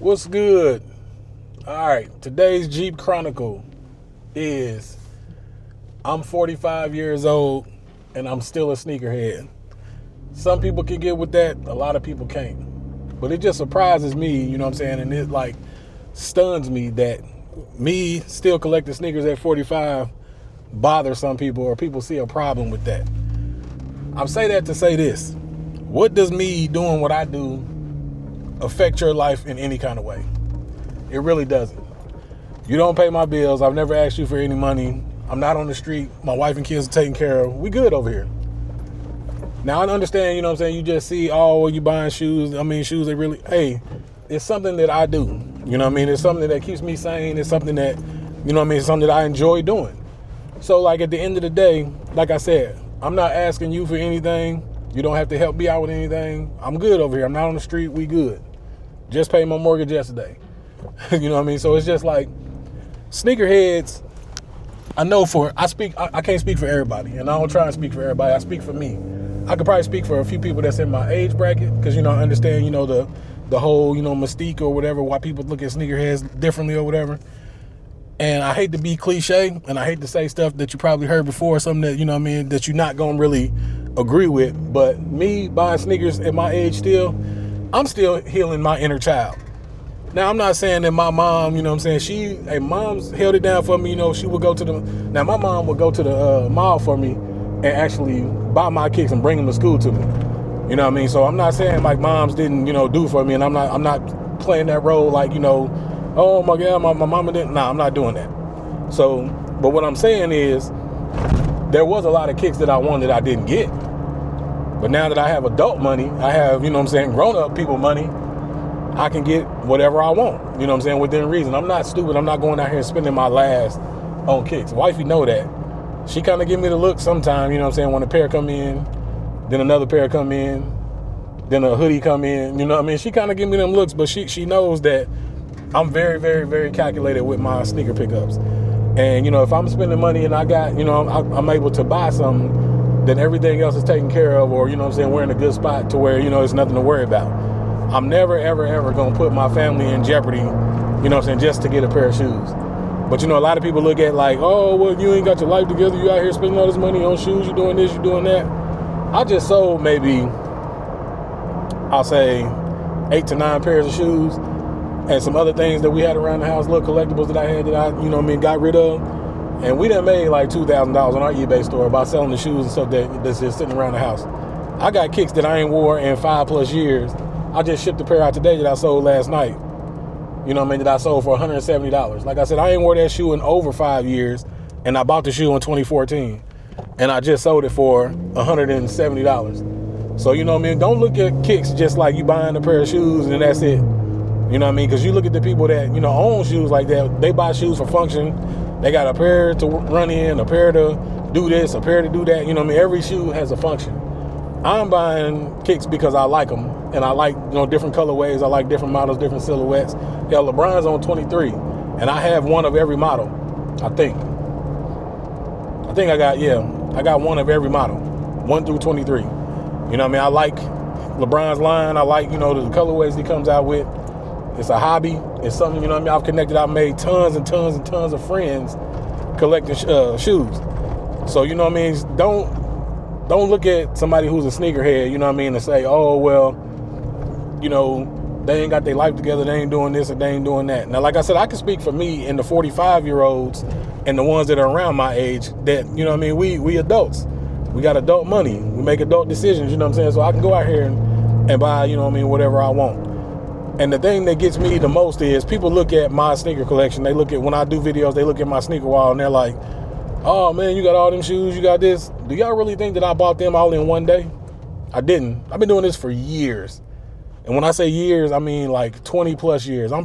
What's good? All right, today's Jeep Chronicle is I'm 45 years old and I'm still a sneakerhead. Some people can get with that, a lot of people can't. But it just surprises me, you know what I'm saying? And it like stuns me that me still collecting sneakers at 45 bothers some people or people see a problem with that. I say that to say this. What does me doing what I do affect your life in any kind of way? It really doesn't. You don't pay my bills. I've never asked you for any money. I'm not on the street. My wife and kids are taken care of. We good over here. Now I understand, you know what I'm saying? You just see, oh, you buying shoes. Shoes they really, hey, it's something that I do. You know what I mean? It's something that keeps me sane. It's something that, you know what I mean? It's something that I enjoy doing. So like at the end of the day, like I said, I'm not asking you for anything. You don't have to help me out with anything. I'm good over here. I'm not on the street. We good. Just paid my mortgage yesterday. You know what I mean? So it's just like sneakerheads. I can't speak for everybody, and I don't try and speak for everybody. I speak for me. I could probably speak for a few people that's in my age bracket because, you know, I understand, you know, the whole, you know, mystique or whatever, why people look at sneakerheads differently or whatever. And I hate to be cliche, and I hate to say stuff that you probably heard before, something that, you know what I mean, that you're not going to really agree with. But me buying sneakers at my age still, I'm still healing my inner child. Now, I'm not saying that my mom, you know what I'm saying, mom's held it down for me, you know, she would go to now my mom would go to the mall for me and actually buy my kicks and bring them to school to me. You know what I mean? So I'm not saying like moms didn't, you know, do for me, and I'm not playing that role like, you know, oh my God, my mama didn't. Nah, I'm not doing that. So, but what I'm saying is there was a lot of kicks that I wanted that I didn't get. But now that I have adult money, I have, you know what I'm saying, grown up people money, I can get whatever I want, you know what I'm saying, within reason. I'm not stupid. I'm not going out here and spending my last on kicks. Wifey know that. She kind of give me the look sometime, you know what I'm saying, when a pair come in, then another pair come in, then a hoodie come in, you know what I mean? She kind of give me them looks, but she knows that I'm very, very, very calculated with my sneaker pickups. And, you know, if I'm spending money and I got, you know, I'm able to buy something, then everything else is taken care of, or, you know what I'm saying, we're in a good spot to where, you know, it's nothing to worry about. I'm never, ever, ever going to put my family in jeopardy, you know what I'm saying, just to get a pair of shoes. But, you know, a lot of people look at like, oh, well, you ain't got your life together. You out here spending all this money on shoes. You doing this, you doing that. I just sold maybe, I'll say 8 to 9 pairs of shoes and some other things that we had around the house, little collectibles that I had that I, you know what I mean, got rid of. And we done made like $2,000 on our eBay store by selling the shoes and stuff that's just sitting around the house. I got kicks that I ain't wore in 5+ years. I just shipped a pair out today that I sold last night. You know what I mean? That I sold for $170. Like I said, I ain't wore that shoe in over 5 years, and I bought the shoe in 2014, and I just sold it for $170. So, you know what I mean? Don't look at kicks just like you buying a pair of shoes and that's it. You know what I mean? Because you look at the people that, you know, own shoes like that. They buy shoes for function. They got a pair to run in, a pair to do this, a pair to do that. You know what I mean? Every shoe has a function. I'm buying kicks because I like them, and I like, you know, different colorways. I like different models, different silhouettes. Hell, LeBron's on 23, and I have one of every model. I think I got one of every model, 1 through 23. You know what I mean? I like LeBron's line. I like, you know, the colorways he comes out with. It's a hobby. It's something, you know what I mean? I've made tons and tons and tons of friends collecting shoes. So, you know what I mean? Don't look at somebody who's a sneakerhead, you know what I mean, and say, oh, well, you know, they ain't got their life together, they ain't doing this or they ain't doing that. Now, like I said, I can speak for me and the 45-year-olds and the ones that are around my age that, you know what I mean, we adults. We got adult money. We make adult decisions, you know what I'm saying? So I can go out here and buy, you know what I mean, whatever I want. And the thing that gets me the most is people look at my sneaker collection. They look at, when I do videos, they look at my sneaker wall and they're like, oh man, you got all them shoes, you got this. Do y'all really think that I bought them all in one day? I didn't. I've been doing this for years. And when I say years, I mean like 20+ years. I'm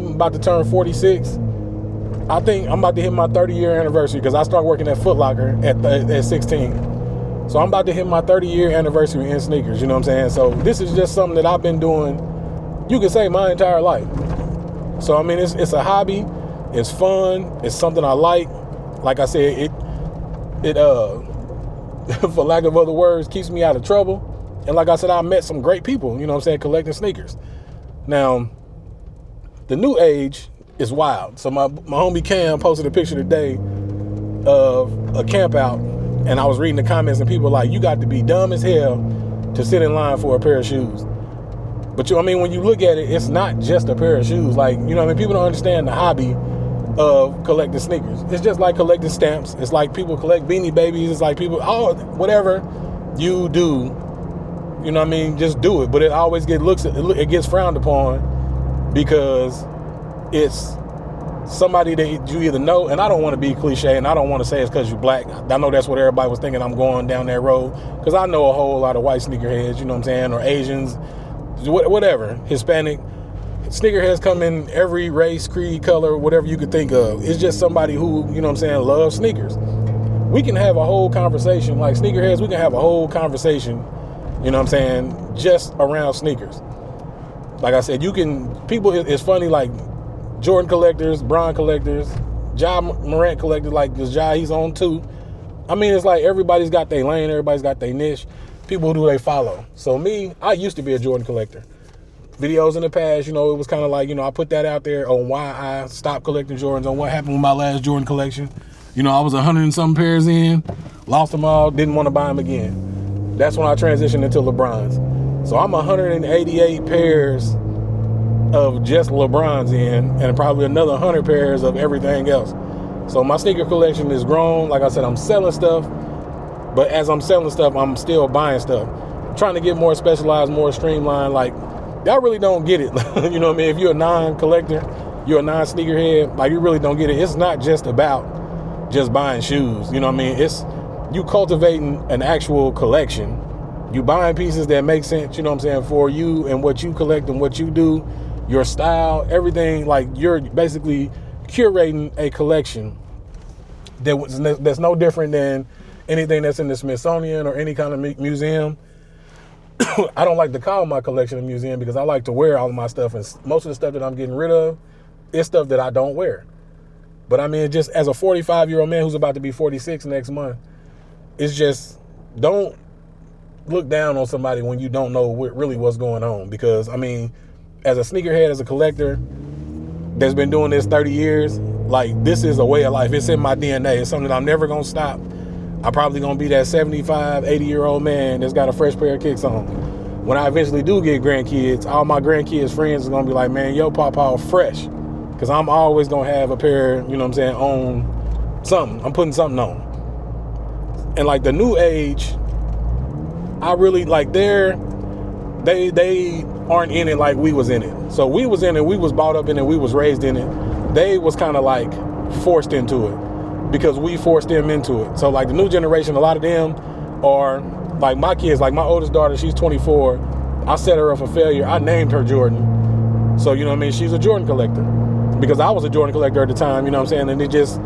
about to turn 46. I think I'm about to hit my 30-year anniversary because I started working at Foot Locker at 16. So I'm about to hit my 30-year anniversary in sneakers, you know what I'm saying? So this is just something that I've been doing, you can say, my entire life. So, I mean, it's a hobby. It's fun. It's something I like. Like I said, it for lack of other words, keeps me out of trouble. And like I said, I met some great people, you know what I'm saying, collecting sneakers. Now, the new age is wild. So my homie Cam posted a picture today of a camp out, and I was reading the comments, and people were like, you got to be dumb as hell to sit in line for a pair of shoes. But when you look at it, it's not just a pair of shoes. Like, people don't understand the hobby of collecting sneakers. It's just like collecting stamps. It's like people collect Beanie Babies. It's like people, whatever you do, just do it. But it always it gets frowned upon because it's somebody that you either know, and I don't want to be cliche, and I don't want to say it's because you're black. I know that's what everybody was thinking I'm going down that road, because I know a whole lot of white sneakerheads, or Asians, whatever, Hispanic. Sneakerheads come in every race, creed, color, whatever you could think of. It's just somebody who, loves sneakers. We can have a whole conversation, like sneakerheads, we can have a whole conversation, just around sneakers. Like I said, it's funny, like Jordan collectors, Bron collectors, Ja Morant collectors, like this Ja, he's on too. It's like everybody's got their lane, everybody's got their niche. People who they follow. So me, I used to be a Jordan collector. Videos in the past, it was kind of like, I put that out there on why I stopped collecting Jordans, on what happened with my last Jordan collection. I was 100 and some pairs in, lost them all, didn't want to buy them again. That's when I transitioned into LeBrons. So I'm 188 pairs of just LeBrons in, and probably another 100 pairs of everything else. So my sneaker collection is grown. Like I said, I'm selling stuff, but as I'm selling stuff, I'm still buying stuff. I'm trying to get more specialized, more streamlined. Like, y'all really don't get it. If you're a non-collector, you're a non-sneakerhead, like, you really don't get it. It's not just about just buying shoes. It's you cultivating an actual collection. You buying pieces that make sense, for you and what you collect and what you do, your style, everything. Like, you're basically curating a collection that's no different than anything that's in the Smithsonian or any kind of museum. I don't like to call my collection a museum because I like to wear all of my stuff, and most of the stuff that I'm getting rid of is stuff that I don't wear. But just as a 45-year-old man who's about to be 46 next month, it's just, don't look down on somebody when you don't know really what's going on. Because as a sneakerhead, as a collector that's been doing this 30 years, like, this is a way of life. It's in my DNA. It's something that I'm never gonna stop. I'm probably going to be that 75, 80-year-old man that's got a fresh pair of kicks on. When I eventually do get grandkids, all my grandkids' friends are going to be like, man, yo, Papa, fresh. Because I'm always going to have a pair, on something. I'm putting something on. And, like, the new age, I really, like, they aren't in it like we was in it. So we was in it, we was brought up in it, we was raised in it. They was kind of, like, forced into it, because we forced them into it. So, like, the new generation, a lot of them are like my kids. Like, my oldest daughter, she's 24. I set her up for failure. I named her Jordan. So, she's a Jordan collector, because I was a Jordan collector at the time, and it just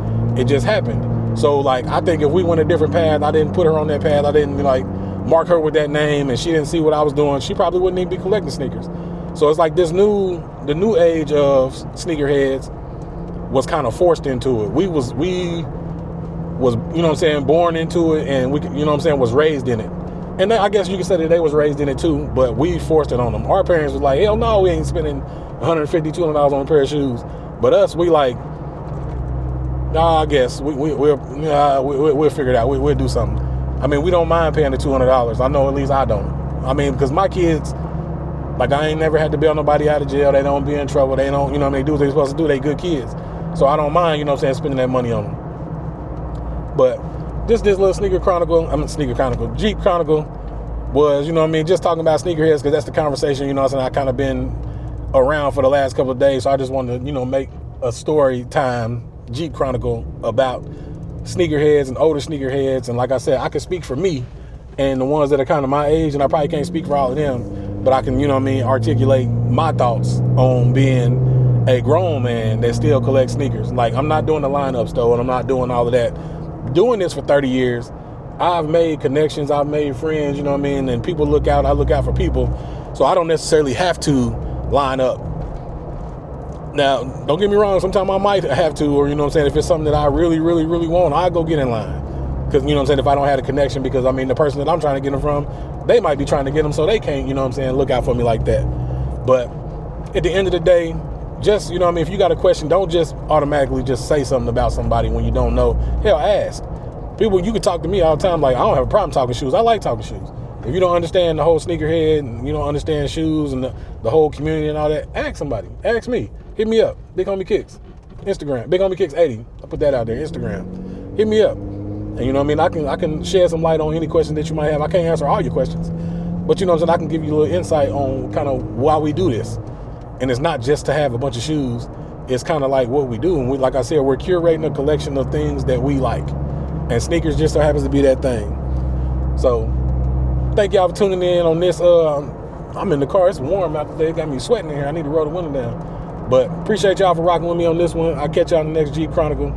happened. So, like, I think if we went a different path, I didn't put her on that path, I didn't, like, mark her with that name, and she didn't see what I was doing, she probably wouldn't even be collecting sneakers. So it's like the new age of sneakerheads was kind of forced into it. We was born into it, and we, was raised in it. And I guess you could say that they was raised in it too, but we forced it on them. Our parents was like, hell no, we ain't spending $150, $200 on a pair of shoes. But us, we like, nah, I guess we'll figure it out. We'll do something. We don't mind paying the $200. I know, at least I don't. Because my kids, like, I ain't never had to bail nobody out of jail. They don't be in trouble. They don't, they do what they're supposed to do. They good kids. So I don't mind, spending that money on them. But this little Jeep Chronicle was, just talking about sneakerheads, because that's the conversation, I kind of been around for the last couple of days. So I just wanted to, make a story time Jeep Chronicle about sneakerheads and older sneakerheads. And like I said, I can speak for me and the ones that are kind of my age, and I probably can't speak for all of them, but I can, articulate my thoughts on being a grown man that still collects sneakers. Like, I'm not doing the lineups though, and I'm not doing all of that. Doing this for 30 years, I've made connections, I've made friends, and people look out, I look out for people. So I don't necessarily have to line up. Now, don't get me wrong, sometimes I might have to, or, if it's something that I really, really, really want, I'll go get in line. Because, if I don't have a connection, because, the person that I'm trying to get them from, they might be trying to get them, so they can't, look out for me like that. But at the end of the day, just, you know what I mean, if you got a question, don't just automatically just say something about somebody when you don't know. Hell, ask. People, you can talk to me all the time, like, I don't have a problem talking shoes. I like talking shoes. If you don't understand the whole sneakerhead and you don't understand shoes and the whole community and all that, ask somebody. Ask me. Hit me up. Big Homie Kicks. Instagram. Big Homie Kicks 80. I put that out there. Instagram. Hit me up. And you know what I mean? I can shed some light on any question that you might have. I can't answer all your questions. But you know what I'm saying? I can give you a little insight on kind of why we do this. And it's not just to have a bunch of shoes. It's kind of like what we do. And we, like I said, we're curating a collection of things that we like. And sneakers just so happens to be that thing. So thank y'all for tuning in on this. I'm in the car. It's warm out today. It got me sweating in here. I need to roll the window down. But appreciate y'all for rocking with me on this one. I'll catch y'all in the next Jeep Chronicle.